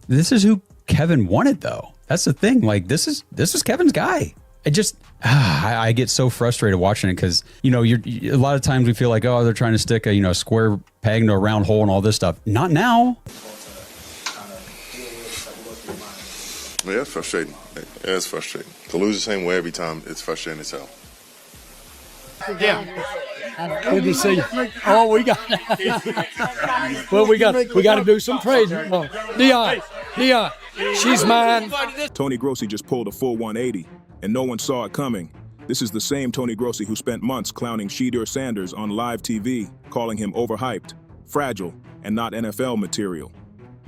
This is who Kevin wanted, though. That's the thing. Like, this is Kevin's guy. I get so frustrated watching it because, you know, a lot of times we feel like, oh, they're trying to stick a square peg into a round hole and all this stuff. Not now. Yeah, it's frustrating. Yeah, it's frustrating. To lose the same way every time, it's frustrating as hell. Yeah. Good to see you. Oh, we got. Well, we got to do some praising. Oh, Leon, she's mine. Tony Grossi just pulled a full 180, and no one saw it coming. This is the same Tony Grossi who spent months clowning Shedeur Sanders on live TV, calling him overhyped, fragile, and not NFL material.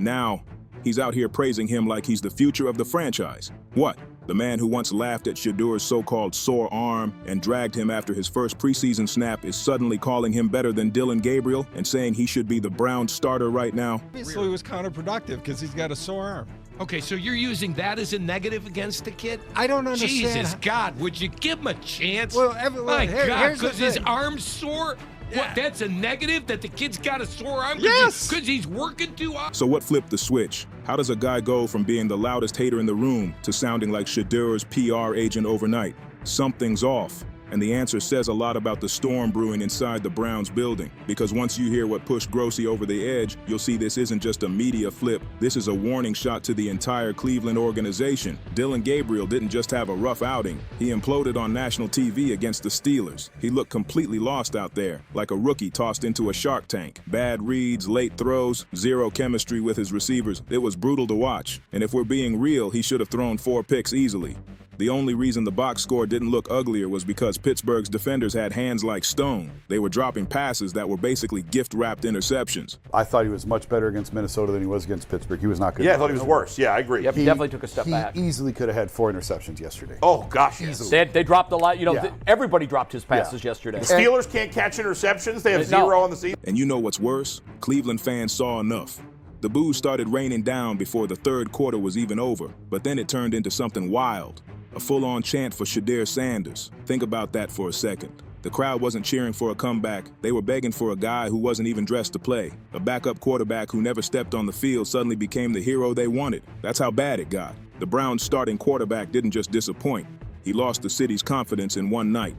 Now, he's out here praising him like he's the future of the franchise. What? The man who once laughed at Shedeur's so-called sore arm and dragged him after his first preseason snap is suddenly calling him better than Dillon Gabriel and saying he should be the Browns starter right now? Obviously, it was counterproductive because he's got a sore arm. Okay, so you're using that as a negative against the kid? I don't understand. Jesus, God, would you give him a chance? Well, My God, here's the because his thing. arm's sore? Yeah. What, that's a negative? That the kid's got a sore arm? Yes! Because he's working too hard? So what flipped the switch? How does a guy go from being the loudest hater in the room to sounding like Shedeur's PR agent overnight? Something's off. And the answer says a lot about the storm brewing inside the Browns building. Because once you hear what pushed Grossi over the edge, you'll see this isn't just a media flip. This is a warning shot to the entire Cleveland organization. Dillon Gabriel didn't just have a rough outing. He imploded on national TV against the Steelers. He looked completely lost out there, like a rookie tossed into a shark tank. Bad reads, late throws, zero chemistry with his receivers. It was brutal to watch. And if we're being real, he should have thrown 4 picks easily. The only reason the box score didn't look uglier was because Pittsburgh's defenders had hands like stone. They were dropping passes that were basically gift-wrapped interceptions. I thought he was much better against Minnesota than he was against Pittsburgh. He was not good. Yeah, I thought he was worse. Yeah, I agree. Yep, he definitely took a step back. He easily could have had 4 interceptions yesterday. Oh, gosh, easily. They dropped a lot. Yeah. Everybody dropped his passes yesterday. The Steelers can't catch interceptions. They have 0 on the season. And you know what's worse? Cleveland fans saw enough. The boos started raining down before the third quarter was even over, but then it turned into something wild. A full-on chant for Shedeur Sanders. Think about that for a second. The crowd wasn't cheering for a comeback. They were begging for a guy who wasn't even dressed to play. A backup quarterback who never stepped on the field suddenly became the hero they wanted. That's how bad it got. The Browns' starting quarterback didn't just disappoint. He lost the city's confidence in one night.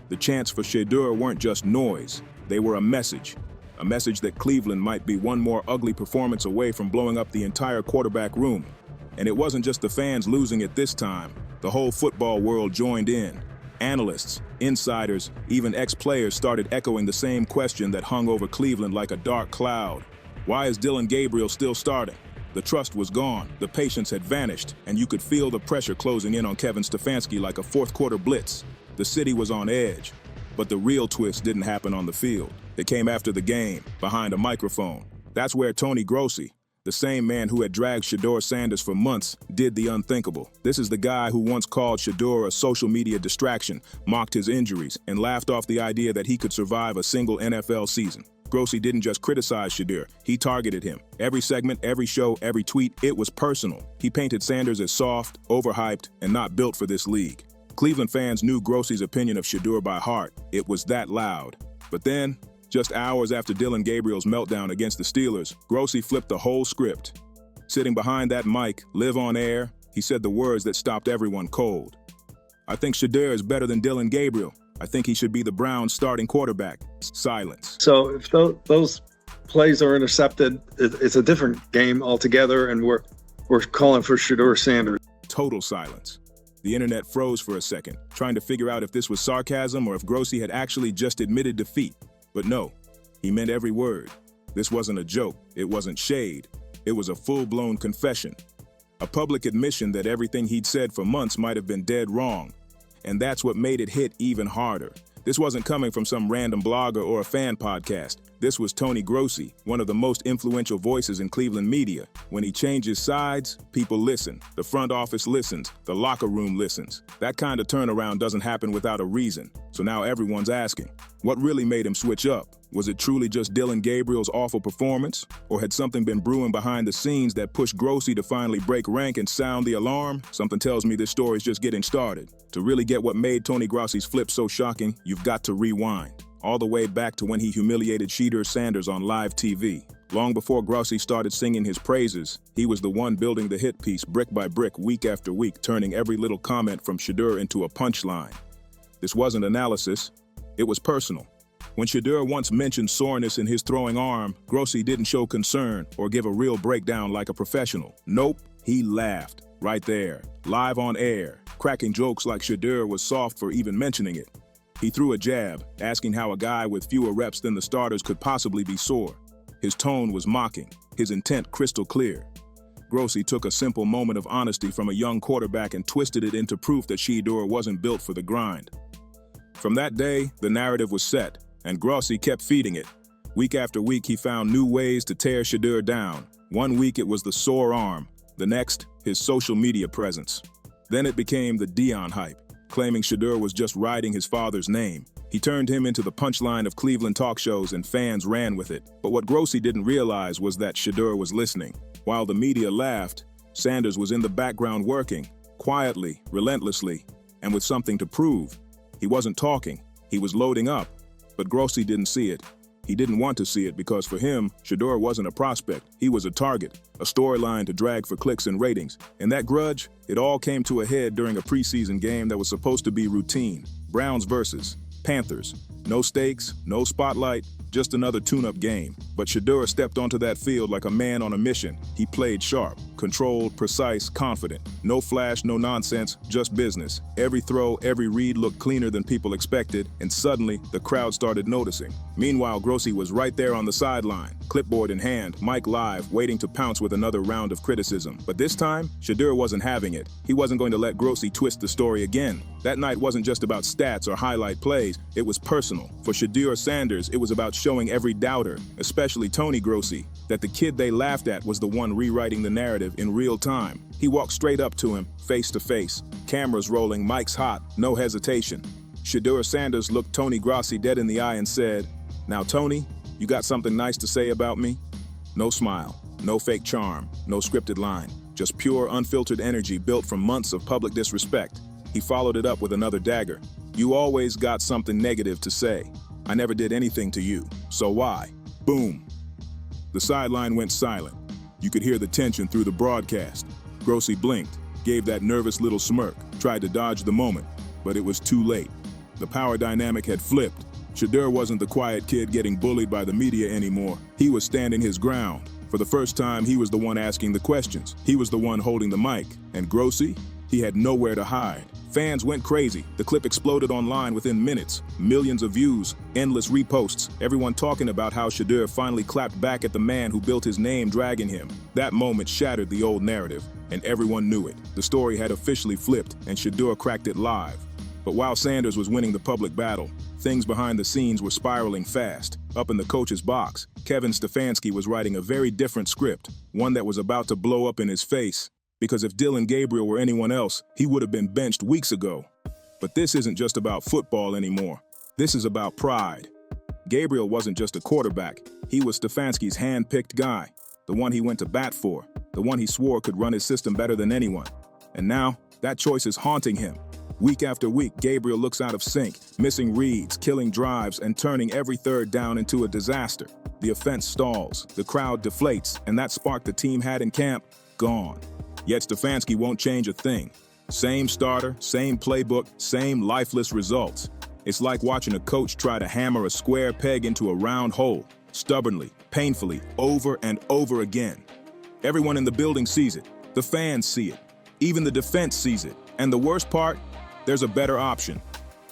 The chants for Shedeur weren't just noise. They were a message. A message that Cleveland might be one more ugly performance away from blowing up the entire quarterback room. And it wasn't just the fans losing it this time. The whole football world joined in. Analysts, insiders, even ex-players started echoing the same question that hung over Cleveland like a dark cloud. Why is Dillon Gabriel still starting? The trust was gone, the patience had vanished, and you could feel the pressure closing in on Kevin Stefanski like a fourth-quarter blitz. The city was on edge. But the real twist didn't happen on the field. It came after the game, behind a microphone. That's where Tony Grossi, the same man who had dragged Shedeur Sanders for months, did the unthinkable. This is the guy who once called Shedeur a social media distraction, mocked his injuries, and laughed off the idea that he could survive a single NFL season. Grossi didn't just criticize Shedeur, he targeted him. Every segment, every show, every tweet, it was personal. He painted Sanders as soft, overhyped, and not built for this league. Cleveland fans knew Grossi's opinion of Shedeur by heart. It was that loud. But then, just hours after Dillon Gabriel's meltdown against the Steelers, Grossi flipped the whole script. Sitting behind that mic, live on air, he said the words that stopped everyone cold. I think Shedeur is better than Dillon Gabriel. I think he should be the Browns' starting quarterback. Silence. So if those plays are intercepted, it's a different game altogether, and we're calling for Shedeur Sanders. Total silence. The internet froze for a second, trying to figure out if this was sarcasm or if Grossi had actually just admitted defeat. But no, he meant every word. This wasn't a joke. It wasn't shade. It was a full-blown confession. A public admission that everything he'd said for months might have been dead wrong. And that's what made it hit even harder. This wasn't coming from some random blogger or a fan podcast. This was Tony Grossi, one of the most influential voices in Cleveland media. When he changes sides, people listen. The front office listens. The locker room listens. That kind of turnaround doesn't happen without a reason. So now everyone's asking, what really made him switch up? Was it truly just Dillon Gabriel's awful performance? Or had something been brewing behind the scenes that pushed Grossi to finally break rank and sound the alarm? Something tells me this story's just getting started. To really get what made Tony Grossi's flip so shocking, you've got to rewind. All the way back to when he humiliated Shedeur Sanders on live TV. Long before Grossi started singing his praises, he was the one building the hit piece brick by brick, week after week, turning every little comment from Shedeur into a punchline. This wasn't analysis, it was personal. When Shedeur once mentioned soreness in his throwing arm, Grossi didn't show concern or give a real breakdown like a professional. Nope, he laughed, right there, live on air, cracking jokes like Shedeur was soft for even mentioning it. He threw a jab, asking how a guy with fewer reps than the starters could possibly be sore. His tone was mocking, his intent crystal clear. Grossi took a simple moment of honesty from a young quarterback and twisted it into proof that Shedeur wasn't built for the grind. From that day, the narrative was set, and Grossi kept feeding it. Week after week, he found new ways to tear Shedeur down. One week it was the sore arm, the next, his social media presence. Then it became the Deion hype, claiming Shedeur was just riding his father's name. He turned him into the punchline of Cleveland talk shows and fans ran with it. But what Grossi didn't realize was that Shedeur was listening. While the media laughed, Sanders was in the background working, quietly, relentlessly, and with something to prove. He wasn't talking, he was loading up. But Grossi didn't see it. He didn't want to see it because for him, Shedeur wasn't a prospect. He was a target, a storyline to drag for clicks and ratings. And that grudge, it all came to a head during a preseason game that was supposed to be routine. Browns versus Panthers. No stakes, no spotlight, just another tune-up game. But Shedeur stepped onto that field like a man on a mission. He played sharp, controlled, precise, confident. No flash, no nonsense, just business. Every throw, every read looked cleaner than people expected, and suddenly, the crowd started noticing. Meanwhile, Grossi was right there on the sideline, clipboard in hand, mic live, waiting to pounce with another round of criticism. But this time, Shedeur wasn't having it. He wasn't going to let Grossi twist the story again. That night wasn't just about stats or highlight plays, it was personal. For Shedeur Sanders, it was about showing every doubter, especially Tony Grossi, that the kid they laughed at was the one rewriting the narrative in real time. He walked straight up to him, face to face, cameras rolling, mics hot, no hesitation. Shedeur Sanders looked Tony Grossi dead in the eye and said, "Now Tony, you got something nice to say about me?" No smile, no fake charm, no scripted line, just pure, unfiltered energy built from months of public disrespect. He followed it up with another dagger. "You always got something negative to say. I never did anything to you, so why?" Boom. The sideline went silent. You could hear the tension through the broadcast. Grossi blinked, gave that nervous little smirk, tried to dodge the moment, but it was too late. The power dynamic had flipped. Shedeur wasn't the quiet kid getting bullied by the media anymore. He was standing his ground. For the first time, he was the one asking the questions. He was the one holding the mic. And Grossi? He had nowhere to hide. Fans went crazy. The clip exploded online within minutes. Millions of views, endless reposts, everyone talking about how Shedeur finally clapped back at the man who built his name dragging him. That moment shattered the old narrative, and everyone knew it. The story had officially flipped, and Shedeur cracked it live. But while Sanders was winning the public battle, things behind the scenes were spiraling fast. Up in the coach's box, Kevin Stefanski was writing a very different script, one that was about to blow up in his face. Because if Dillon Gabriel were anyone else, he would have been benched weeks ago. But this isn't just about football anymore. This is about pride. Gabriel wasn't just a quarterback. He was Stefanski's hand-picked guy, the one he went to bat for, the one he swore could run his system better than anyone. And now, that choice is haunting him. Week after week, Gabriel looks out of sync, missing reads, killing drives, and turning every third down into a disaster. The offense stalls, the crowd deflates, and that spark the team had in camp, gone. Yet Stefanski won't change a thing. Same starter, same playbook, same lifeless results. It's like watching a coach try to hammer a square peg into a round hole, stubbornly, painfully, over and over again. Everyone in the building sees it. The fans see it. Even the defense sees it. And the worst part? There's a better option.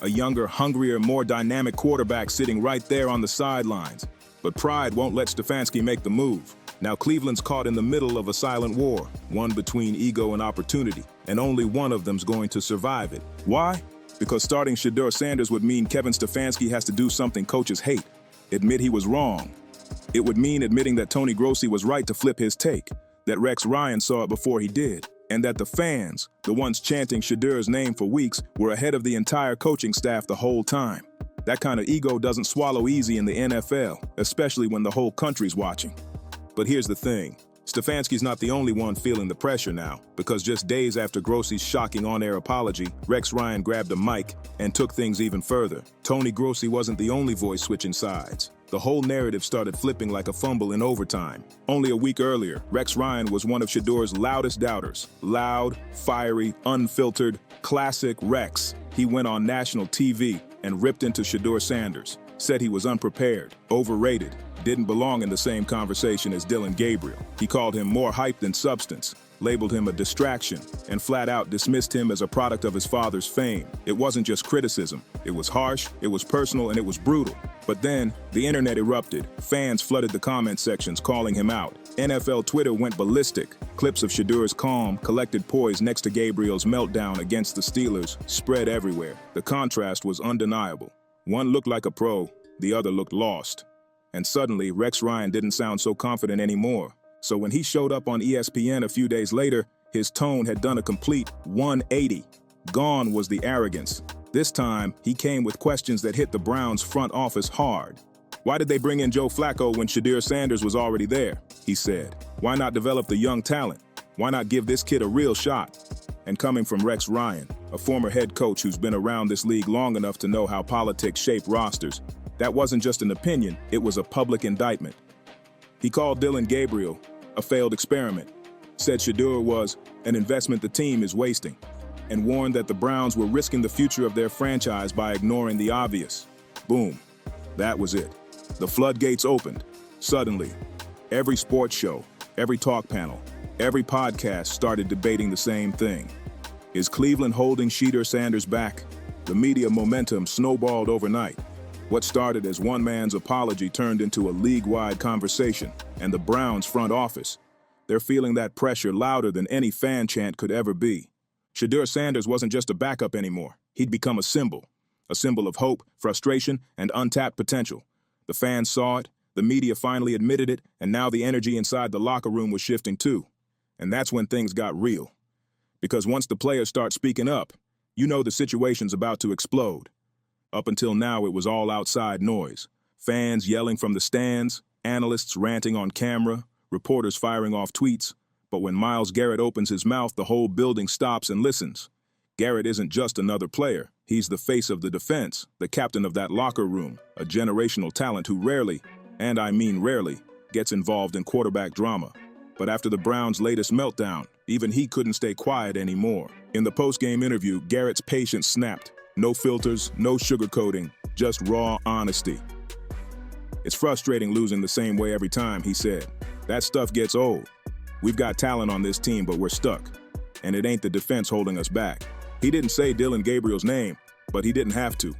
A younger, hungrier, more dynamic quarterback sitting right there on the sidelines. But pride won't let Stefanski make the move. Now Cleveland's caught in the middle of a silent war, one between ego and opportunity, and only one of them's going to survive it. Why? Because starting Shedeur Sanders would mean Kevin Stefanski has to do something coaches hate, admit he was wrong. It would mean admitting that Tony Grossi was right to flip his take, that Rex Ryan saw it before he did, and that the fans, the ones chanting Shedeur's name for weeks, were ahead of the entire coaching staff the whole time. That kind of ego doesn't swallow easy in the NFL, especially when the whole country's watching. But here's the thing, Stefanski's not the only one feeling the pressure now, because just days after Grossi's shocking on-air apology, Rex Ryan grabbed a mic and took things even further. Tony Grossi wasn't the only voice switching sides. The whole narrative started flipping like a fumble in overtime. Only a week earlier, Rex Ryan was one of Shedeur's loudest doubters. Loud, fiery, unfiltered, classic Rex. He went on national TV and ripped into Shedeur Sanders. Said he was unprepared, overrated, didn't belong in the same conversation as Dillon Gabriel. He called him more hype than substance, labeled him a distraction, and flat out dismissed him as a product of his father's fame. It wasn't just criticism. It was harsh, it was personal, and it was brutal. But then, the internet erupted. Fans flooded the comment sections calling him out. NFL Twitter went ballistic. Clips of Shedeur's calm, collected poise next to Gabriel's meltdown against the Steelers spread everywhere. The contrast was undeniable. One looked like a pro, the other looked lost. And suddenly, Rex Ryan didn't sound so confident anymore. So when he showed up on ESPN a few days later, his tone had done a complete 180. Gone was the arrogance. This time, he came with questions that hit the Browns' front office hard. Why did they bring in Joe Flacco when Shedeur Sanders was already there? He said. Why not develop the young talent? Why not give this kid a real shot? And coming from Rex Ryan, a former head coach who's been around this league long enough to know how politics shape rosters, that wasn't just an opinion, it was a public indictment. He called Dillon Gabriel a failed experiment, said Shedeur was an investment the team is wasting, and warned that the Browns were risking the future of their franchise by ignoring the obvious. Boom. That was it. The floodgates opened. Suddenly, every sports show, every talk panel, every podcast started debating the same thing. Is Cleveland holding Shedeur Sanders back? The media momentum snowballed overnight. What started as one man's apology turned into a league-wide conversation, and the Browns' front office, they're feeling that pressure louder than any fan chant could ever be. Shedeur Sanders wasn't just a backup anymore. He'd become a symbol of hope, frustration, and untapped potential. The fans saw it, the media finally admitted it, and now the energy inside the locker room was shifting too. And that's when things got real. Because once the players start speaking up, you know the situation's about to explode. Up until now, it was all outside noise. Fans yelling from the stands, analysts ranting on camera, reporters firing off tweets. But when Myles Garrett opens his mouth, the whole building stops and listens. Garrett isn't just another player. He's the face of the defense, the captain of that locker room, a generational talent who rarely, and I mean rarely, gets involved in quarterback drama. But after the Browns' latest meltdown, even he couldn't stay quiet anymore. In the post-game interview, Garrett's patience snapped. No filters, no sugarcoating, just raw honesty. It's frustrating losing the same way every time, he said. That stuff gets old. We've got talent on this team, but we're stuck. And it ain't the defense holding us back. He didn't say Dillon Gabriel's name, but he didn't have to.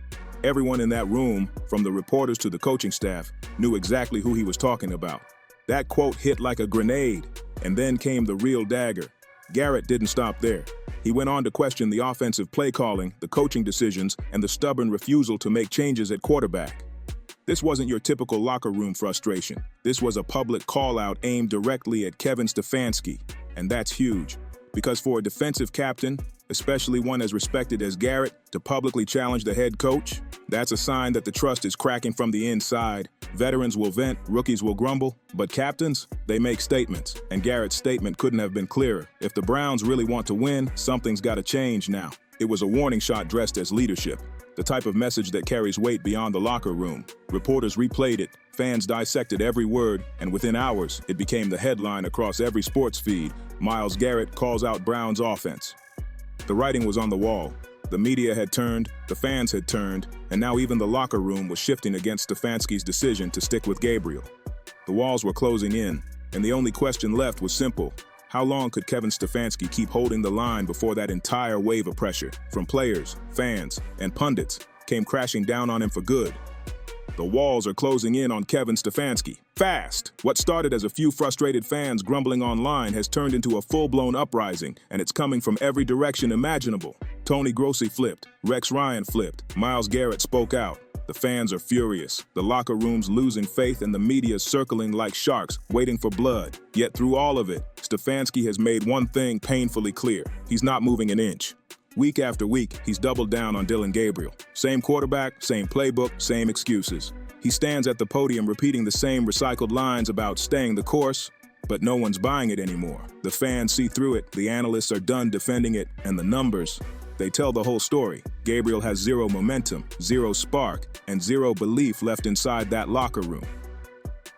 Everyone in that room, from the reporters to the coaching staff, knew exactly who he was talking about. That quote hit like a grenade, and then came the real dagger. Garrett didn't stop there. He went on to question the offensive play calling, the coaching decisions, and the stubborn refusal to make changes at quarterback. This wasn't your typical locker room frustration. This was a public call-out aimed directly at Kevin Stefanski, and that's huge. Because for a defensive captain, especially one as respected as Garrett, to publicly challenge the head coach, that's a sign that the trust is cracking from the inside. Veterans will vent, rookies will grumble, but captains, they make statements. And Garrett's statement couldn't have been clearer. If the Browns really want to win, something's got to change now. It was a warning shot dressed as leadership, the type of message that carries weight beyond the locker room. Reporters replayed it, fans dissected every word, and within hours, it became the headline across every sports feed. Myles Garrett calls out Browns offense. The writing was on the wall. The media had turned, the fans had turned, and now even the locker room was shifting against Stefanski's decision to stick with Gabriel. The walls were closing in, and the only question left was simple. How long could Kevin Stefanski keep holding the line before that entire wave of pressure, from players, fans, and pundits, came crashing down on him for good? The walls are closing in on Kevin Stefanski. Fast! What started as a few frustrated fans grumbling online has turned into a full-blown uprising, and it's coming from every direction imaginable. Tony Grossi flipped. Rex Ryan flipped. Myles Garrett spoke out. The fans are furious. The locker room's losing faith and the media's circling like sharks, waiting for blood. Yet through all of it, Stefanski has made one thing painfully clear. He's not moving an inch. Week after week, he's doubled down on Dillon Gabriel. Same quarterback, same playbook, same excuses. He stands at the podium repeating the same recycled lines about staying the course, But no one's buying it anymore. The fans see through it, the analysts are done defending it, and the numbers, they tell the whole story. Gabriel has zero momentum, zero spark, and zero belief left inside that locker room.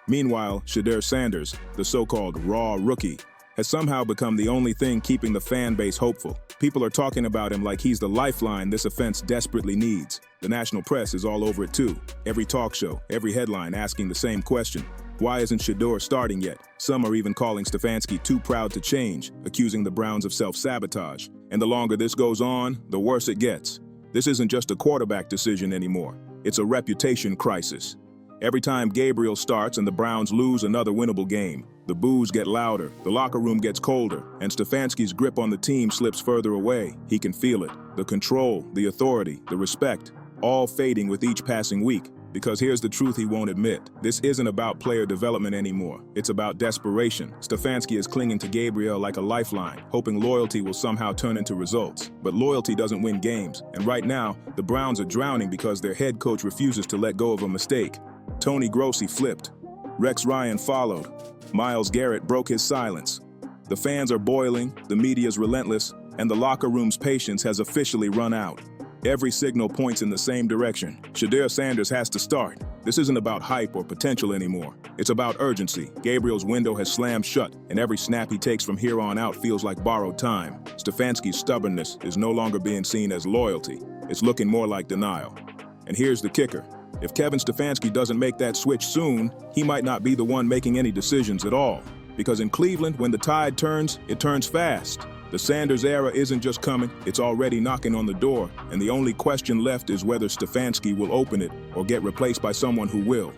Meanwhile, Shedeur Sanders, the so-called raw rookie, has somehow become the only thing keeping the fan base hopeful. People are talking about him like he's the lifeline this offense desperately needs. The national press is all over it too. Every talk show, every headline asking the same question. Why isn't Shedeur starting yet? Some are even calling Stefanski too proud to change, accusing the Browns of self-sabotage. And the longer this goes on, the worse it gets. This isn't just a quarterback decision anymore. It's a reputation crisis. Every time Gabriel starts and the Browns lose another winnable game, the boos get louder, the locker room gets colder, and Stefanski's grip on the team slips further away. He can feel it. The control, the authority, the respect, all fading with each passing week. Because here's the truth he won't admit. This isn't about player development anymore. It's about desperation. Stefanski is clinging to Gabriel like a lifeline, hoping loyalty will somehow turn into results. But loyalty doesn't win games. And right now, the Browns are drowning because their head coach refuses to let go of a mistake. Tony Grossi flipped. Rex Ryan followed. Myles Garrett broke his silence. The fans are boiling, the media's relentless, and the locker room's patience has officially run out. Every signal points in the same direction. Shedeur Sanders has to start. This isn't about hype or potential anymore. It's about urgency. Gabriel's window has slammed shut, and every snap he takes from here on out feels like borrowed time. Stefanski's stubbornness is no longer being seen as loyalty. It's looking more like denial. And here's the kicker. If Kevin Stefanski doesn't make that switch soon, he might not be the one making any decisions at all. Because in Cleveland, when the tide turns, it turns fast. The Sanders era isn't just coming, it's already knocking on the door, and the only question left is whether Stefanski will open it or get replaced by someone who will.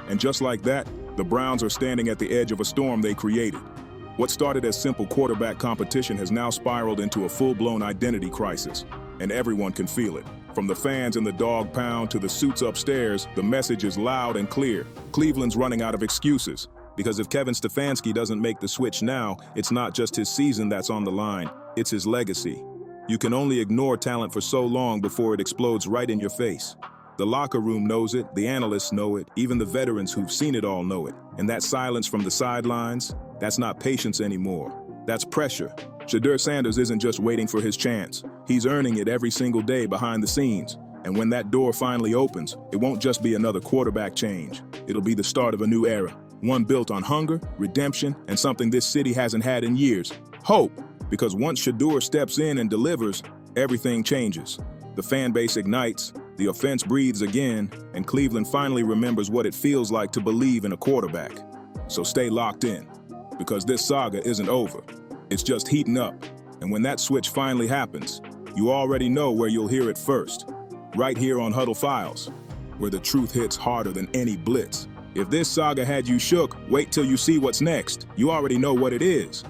And just like that, the Browns are standing at the edge of a storm they created. What started as simple quarterback competition has now spiraled into a full-blown identity crisis, and everyone can feel it. From the fans in the dog pound to the suits upstairs, the message is loud and clear. Cleveland's running out of excuses. Because if Kevin Stefanski doesn't make the switch now, it's not just his season that's on the line, it's his legacy. You can only ignore talent for so long before it explodes right in your face. The locker room knows it, the analysts know it, even the veterans who've seen it all know it. And that silence from the sidelines, that's not patience anymore. That's pressure. Shedeur Sanders isn't just waiting for his chance. He's earning it every single day behind the scenes. And when that door finally opens, it won't just be another quarterback change. It'll be the start of a new era. One built on hunger, redemption, and something this city hasn't had in years. Hope. Because once Shedeur steps in and delivers, everything changes. The fan base ignites, the offense breathes again, and Cleveland finally remembers what it feels like to believe in a quarterback. So stay locked in. Because this saga isn't over. It's just heating up. And when that switch finally happens, you already know where you'll hear it first. Right here on Huddle Files, where the truth hits harder than any blitz. If this saga had you shook, wait till you see what's next. You already know what it is.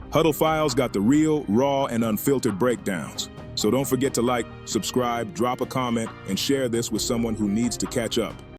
Huddle Files got the real, raw, and unfiltered breakdowns. So don't forget to like, subscribe, drop a comment, and share this with someone who needs to catch up.